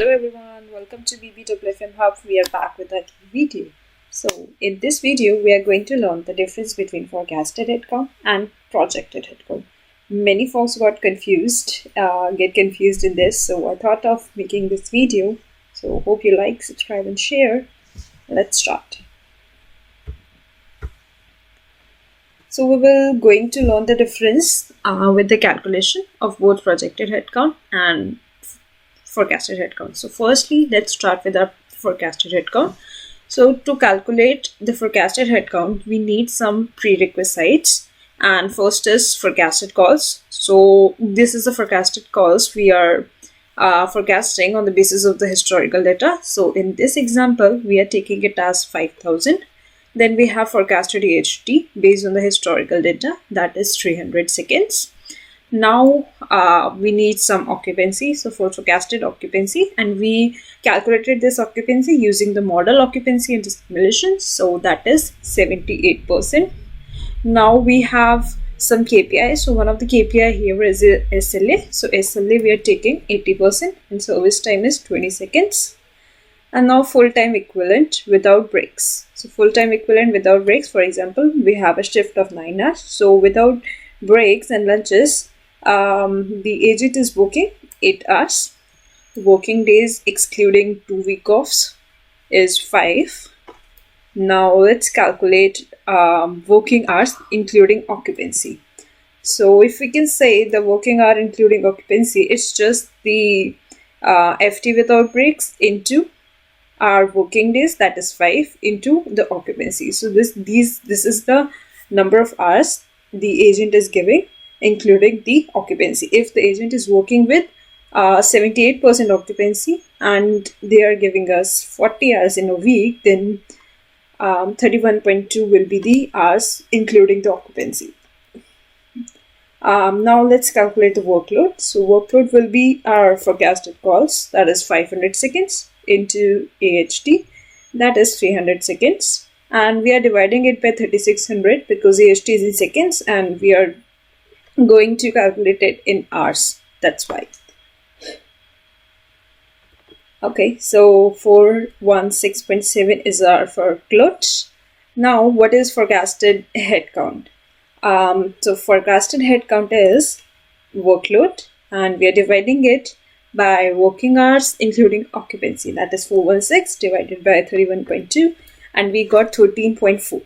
Hello everyone, welcome to BBWFM Hub. We are back with a video. So in this video, we are going to learn the difference between forecasted headcount and projected headcount. Many folks get confused in this, so I thought of making this video. So hope you like, subscribe and share. Let's start. So we will going to learn the difference with the calculation of both projected headcount and forecasted headcount. So firstly, let's start with our forecasted headcount. So to calculate the forecasted headcount, we need some prerequisites, and first is forecasted calls. So this is the forecasted calls we are forecasting on the basis of the historical data. So in this example, we are taking it as 5,000. Then we have forecasted AHT based on the historical data, that is 300 seconds. Now we need some occupancy, so for forecasted occupancy, and we calculated this occupancy using the model occupancy and simulation, so that is 78%. Now we have some KPI, so one of the KPI here is SLA, so SLA we are taking 80% and service time is 20 seconds. And now full-time equivalent without breaks. So full-time equivalent without breaks, for example, we have a shift of 9 hours, so without breaks and lunches, the agent is working 8 hours. Working days excluding 2 week offs is 5. Now let's calculate working hours including occupancy. So if we can say the working hour including occupancy, it's just the FT without breaks into our working days, that is 5, into the occupancy. So this is the number of hours the agent is giving including the occupancy. If the agent is working with 78% occupancy and they are giving us 40 hours in a week, then 31.2 will be the hours including the occupancy. Now let's calculate the workload. So workload will be our forecasted calls, that is 500 seconds into AHT, that is 300 seconds, and we are dividing it by 3600 because AHT is in seconds and we are going to calculate it in hours, that's why. Okay, so 416.7 is our workload. Now what is forecasted headcount? So forecasted headcount is workload and we are dividing it by working hours including occupancy, that is 416 divided by 31.2 and we got 13.4.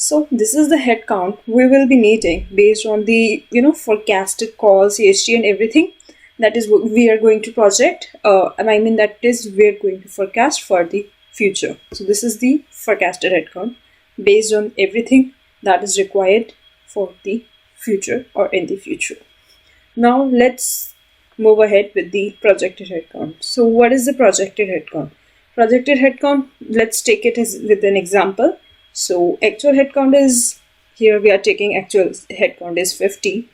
So this is the headcount we will be needing based on the forecasted calls, AHT and everything. That is what we are going to project. That is we are going to forecast for the future. So this is the forecasted headcount based on everything that is required for the future or in the future. Now let's move ahead with the projected headcount. So what is the projected headcount? Projected headcount, let's take it as with an example. So actual headcount is, here we are taking actual headcount is 50.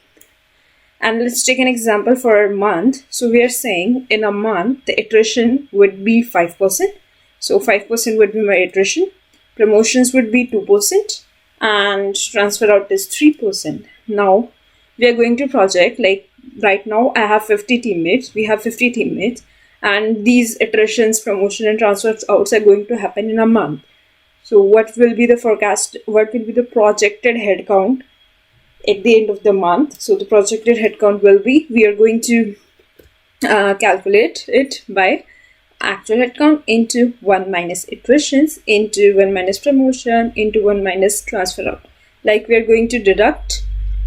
And let's take an example for a month. So we are saying in a month, the attrition would be 5%. So 5% would be my attrition. Promotions would be 2% and transfer out is 3%. Now we are going to project, like right now I have 50 teammates. We have 50 teammates and these attritions, promotion and transfers outs are going to happen in a month. So what will be the forecast, what will be the projected headcount at the end of the month? So the projected headcount will be, we are going to calculate it by actual headcount into 1 minus attritions into 1 minus promotion into 1 minus transfer out. Like we are going to deduct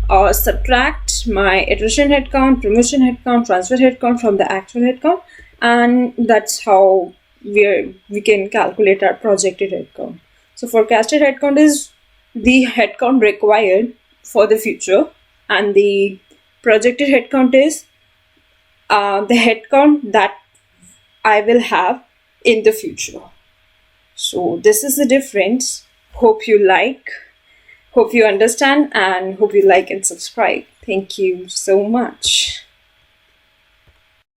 or subtract my attrition headcount, promotion headcount, transfer headcount from the actual headcount, and that's how we can calculate our projected headcount. So forecasted headcount is the headcount required for the future and the projected headcount is the headcount that I will have in the future. So this is the difference. Hope you understand and hope you like and subscribe. Thank you so much.